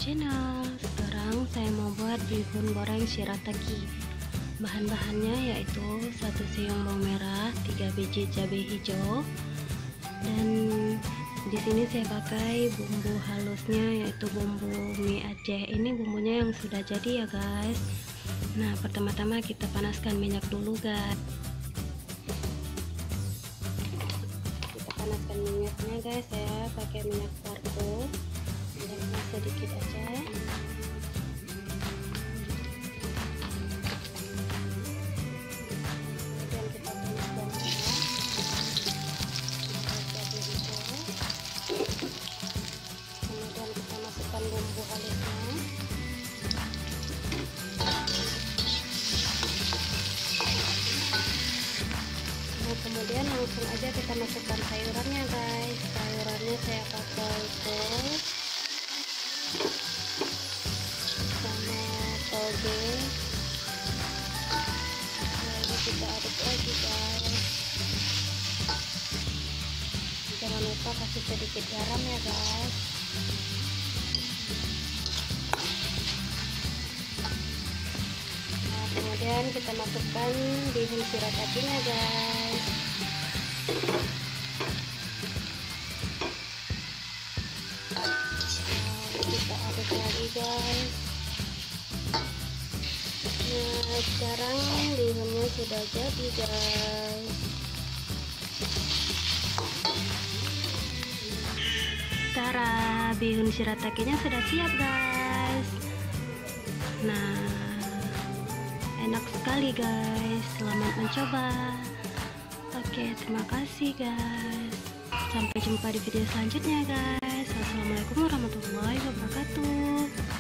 channel. Sekarang saya mau buat bihun goreng shirataki. Bahan-bahannya yaitu 1 siung bawang merah, 3 biji cabai hijau, dan di sini saya pakai bumbu halusnya yaitu bumbu mie Aceh. Ini bumbunya yang sudah jadi ya guys. Nah, pertama-tama kita panaskan minyak dulu guys. Kita panaskan minyaknya guys. Saya pakai minyak parko, minyaknya sedikit aja. Bumbu halusnya, nah kemudian langsung aja kita masukkan sayurannya guys. Sayurannya saya pakai kol sama toge, lalu kita aduk lagi guys. Jangan lupa kasih sedikit garam ya guys. Kemudian kita masukkan bihun shiratakinya guys. Kita aduk lagi guys. Nah, sekarang bihunnya sudah jadi guys. Tara, bihun shiratakinya sudah siap guys. Nah, enak sekali guys, selamat mencoba. Oke, terima kasih guys, sampai jumpa di video selanjutnya guys. Wassalamualaikum warahmatullahi wabarakatuh.